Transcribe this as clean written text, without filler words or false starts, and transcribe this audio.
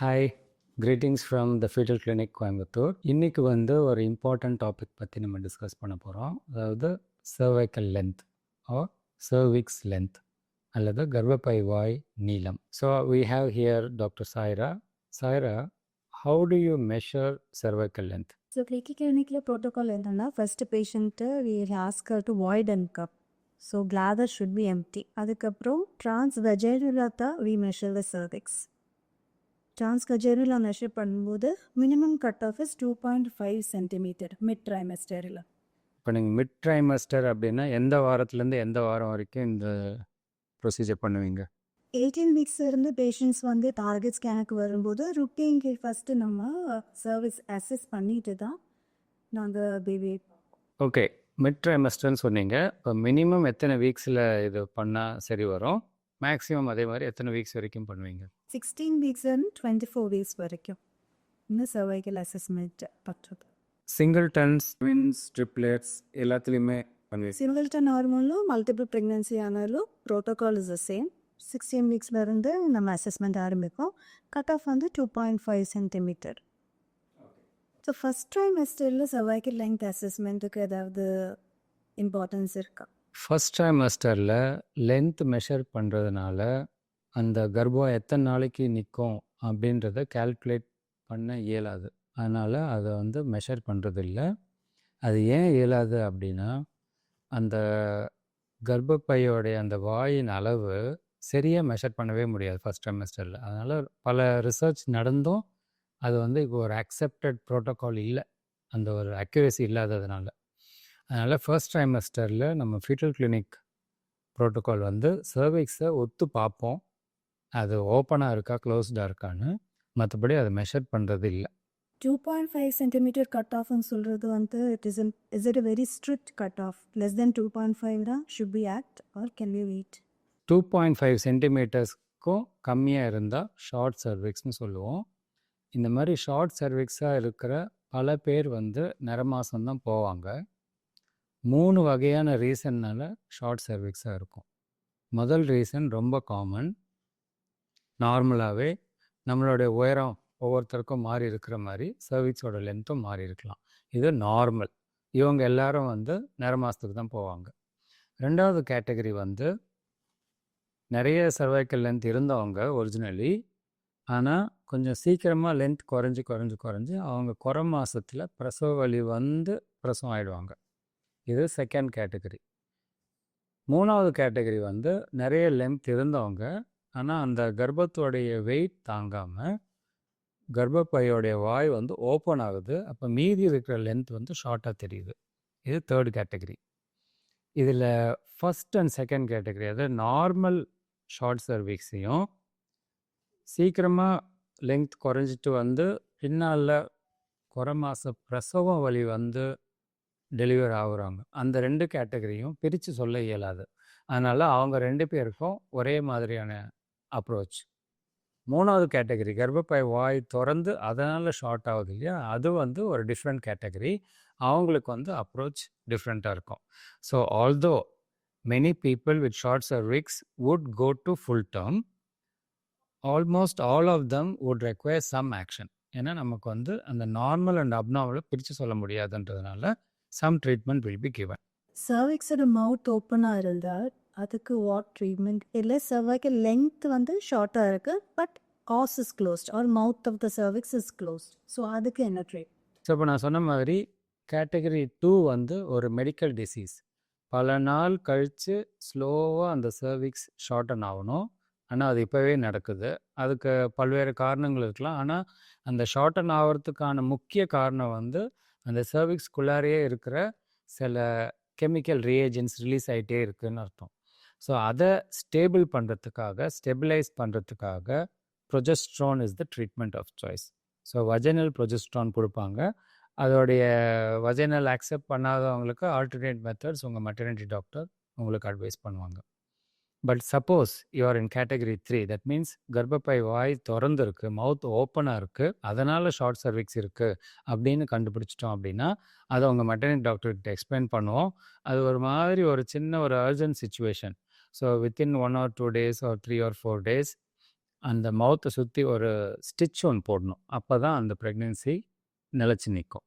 Hi, greetings from the foetal clinic Coimbatore. இன்னைக்கு வந்து ஒரு இம்பார்ட்டன்ட் டாபிக் பற்றி நம்ம டிஸ்கஸ் பண்ண போகிறோம். அதாவது cervical length or cervix length அல்லது கர்ப்பப்பை வாய் நீளம். So we have here doctor Saira. Saira, how do you measure cervical length? So கிளினிக்கில் ப்ரோட்டோகால் என்னன்னா first patient we ask to void and cup. So bladder should be empty. அதுக்கப்புறம் transvaginally தான் we measure the cervix. Transvaginally measure பண்ணும்போது minimum cut off is 2.5 centimeter mid ட்ரைமெஸ்டரில். இப்போ நீங்கள் mid trimester அப்படின்னா எந்த வாரத்துலேருந்து எந்த வாரம் வரைக்கும் இந்த ப்ரொசீஜர் பண்ணுவீங்க? 18 வீக்ஸ் இருந்து பேஷண்ட்ஸ் வந்து டார்கெட் ஸ்கேனுக்கு வரும்போது ருட்டீன்க்கு ஃபஸ்ட்டு நம்ம சர்வீஸ் அசஸ் பண்ணிட்டு தான் நாங்கள் பேபி. ஓகே, மிட் ட்ரைமஸ்டர்னு சொன்னீங்க. இப்போ மினிமம் எத்தனை வீக்ஸில் இது பண்ணால் சரி வரும்? மேக்ஸிமம் அதே மாதிரி எத்தனை வீக்ஸ் வரைக்கும் பண்ணுவீங்க? 16 வீக்ஸ் அண்ட் 24 வீக்ஸ் வரைக்கும் இந்த சர்வைக்கல் அசஸ்மெண்ட் பண்ணுறது. சிங்கிள்டன்ஸ், ட்வின்ஸ், ட்ரிப்ளெட்ஸ் எல்லாத்துலேயுமே பண்ணுவீங்க? சிங்கிள்டன் நார்மலும் மல்டிபிள் ப்ரெக்னென்சி ஆனாலும் ப்ரோட்டோகால் இஸ் த சேம். 16 வீக்ஸ்லேருந்து நம்ம அசஸ்மெண்ட் ஆரம்பிப்போம். கட் ஆஃப் வந்து 2.5 சென்டிமீட்டர். ஸோ ஃபஸ்ட் ட்ரைமெஸ்டரில் சர்வைக்கல் லென்த் அசஸ்மெண்ட்டுக்கு ஏதாவது இம்பார்ட்டன்ஸ் இருக்கா? ஃபஸ்ட் ட்ரைமஸ்டரில் லென்த் மெஷர் பண்ணுறதுனால அந்த கர்ப்பம் எத்தனை நாளைக்கு நிற்கும் அப்படின்றத கால்குலேட் பண்ண இயலாது. அதனால் அதை வந்து மெஷர் பண்ணுறதில்ல. அது ஏன் இயலாது அப்படின்னா, அந்த கர்ப்பப்பையோடைய அந்த வாயின் அளவு சரியாக மெஷர் பண்ணவே முடியாது ஃபஸ்ட் ட்ரைமஸ்டரில். அதனால் பல ரிசர்ச் நடந்தும் அது வந்து இப்போ ஒரு அக்செப்டட் ப்ரோட்டோகால் இல்லை, அந்த ஒரு அக்யூரசி இல்லாததுனால. அதனால் ஃபர்ஸ்ட் ட்ரைமஸ்டரில் நம்ம ஃபீட்டல் கிளினிக் ப்ரோட்டோகால் வந்து சர்விக்ஸை ஒத்து பார்ப்போம், அது ஓப்பனாக இருக்கா க்ளோஸ்டாக இருக்கான்னு. மற்றபடி அதை மெஷர் பண்ணுறது இல்லை. 2.5 சென்டிமீட்டர் கட் ஆஃப்னு சொல்கிறது வந்து is it a very strict cut off? Less then 2.5 தான் should be act or can we wait? 2.5 சென்டிமீட்டர்ஸ்க்கும் கம்மியாக இருந்தால் ஷார்ட் சர்விக்ஸ்னு சொல்லுவோம். இந்த மாதிரி ஷார்ட் சர்விக்ஸாக இருக்கிற பல பேர் வந்து நிறமாசம்தான் போவாங்க. 3 வகையான ரீசன்னால் ஷார்ட் சர்விக்ஸாக இருக்கும். முதல் ரீசன் ரொம்ப காமன். நார்மலாகவே நம்மளுடைய உயரம் ஒவ்வொருத்தருக்கும் மாறி இருக்கிற மாதிரி சர்விக்ஸோட லென்த்தும் மாறி இருக்கலாம். இது நார்மல். இவங்க எல்லாரும் வந்து நிறமாசத்துக்கு தான் போவாங்க. ரெண்டாவது கேட்டகரி வந்து நிறைய சர்வைக்கல் லென்த் இருந்தவங்க ஒரிஜினலி, ஆனால் கொஞ்சம் சீக்கிரமாக லென்த் குறைஞ்சி அவங்க குறை மாதத்தில் பிரசவ வலி வந்து பிரசவம் ஆகிடுவாங்க. இது செகண்ட் கேட்டகரி. மூணாவது கேட்டகரி வந்து நிறைய லென்த் இருந்தவங்க, ஆனால் அந்த கர்ப்பத்தோடைய வெயிட் தாங்காமல் கர்ப்பப்பையோடைய வாய் வந்து ஓப்பன் ஆகுது. அப்போ மீதி இருக்கிற லென்த் வந்து ஷார்ட்டாக தெரியுது. இது தேர்ட் கேட்டகரி. இதில் ஃபஸ்ட் அண்ட் செகண்ட் கேட்டகரி, அதாவது நார்மல் ஷார்ட் சர்விக்ஸையும் சீக்கிரமாக லென்த் குறைஞ்சிட்டு வந்து பின்னால் குறை மாத பிரசவ வலி வந்து டெலிவர் ஆகுறாங்க, அந்த ரெண்டு கேட்டகரியும் பிரித்து சொல்ல இயலாது. அதனால் அவங்க ரெண்டு பேருக்கும் ஒரே மாதிரியான அப்ரோச். மூணாவது கேட்டகரி, கர்ப்பப்பை வாய் திறந்து அதனால் ஷார்ட் ஆகுது இல்லையா, அது வந்து ஒரு டிஃப்ரெண்ட் கேட்டகரி. அவங்களுக்கு வந்து அப்ரோச் டிஃப்ரெண்ட்டாக இருக்கும். So although many people with short cervix would go to full term, almost all of them would require some action. ஏன்னா நமக்கு வந்து அந்த நார்மல் அண்ட் அப்நார்மலை பிரித்து சொல்ல முடியாதுன்றதுனால some treatment will be given. சர்விக்ஸோட மவுத் ஓப்பனாக இருந்தால் அதுக்கு வாட் ட்ரீட்மெண்ட்? இல்லை சர்வைக்கல் லென்த் வந்து ஷார்ட்டாக இருக்குது but os is closed or mouth of the cervix is closed. So அதுக்கு என்ன ட்ரீட்? ஸோ இப்போ நான் சொன்ன மாதிரி கேட்டகரி 2 வந்து ஒரு மெடிக்கல் டிசீஸ். பல நாள் கழித்து ஸ்லோவாக அந்த சர்விக்ஸ் ஷார்டன் ஆகணும், ஆனால் அது இப்போவே நடக்குது. அதுக்கு பல்வேறு காரணங்கள் இருக்கலாம். ஆனால் அந்த ஷார்டன் ஆகிறதுக்கான முக்கிய காரணம் வந்து அந்த சர்விக்ஸ்குள்ளாரையே இருக்கிற சில கெமிக்கல் ரியேஜென்ட்ஸ் ரிலீஸ் ஆகிட்டே இருக்குதுன்னு அர்த்தம். ஸோ அதை ஸ்டேபிள் பண்ணுறதுக்காக, ஸ்டெபிலைஸ் பண்ணுறதுக்காக progesterone is the treatment of choice. So vaginal progesterone கொடுப்பாங்க. அதோடைய வஜைனல் அக்செப்ட் பண்ணாதவங்களுக்கு ஆல்டர்னேட் மெத்தட்ஸ் உங்கள் மெட்டர்னிட்டி டாக்டர் உங்களுக்கு அட்வைஸ் பண்ணுவாங்க. But suppose you are in category 3, that means கர்ப்பப்பை வாய் திறந்து இருக்குது, மவுத் ஓப்பனாக இருக்குது, அதனால் ஷார்ட் சர்விக்ஸ் இருக்குது அப்படின்னு கண்டுபிடிச்சிட்டோம் அப்படின்னா அதை உங்கள் மெட்டர்னிட்டி டாக்டர்கிட்ட எக்ஸ்பிளைன் பண்ணுவோம். அது ஒரு மாதிரி ஒரு சின்ன ஒரு urgent situation. So within 1 or 2 days or 3 or 4 days அந்த மவுத்தை சுற்றி ஒரு ஸ்டிச் ஒன்று போடணும். அப்போ தான் அந்த ப்ரெக்னென்சி நிலச்சி நிற்கும்.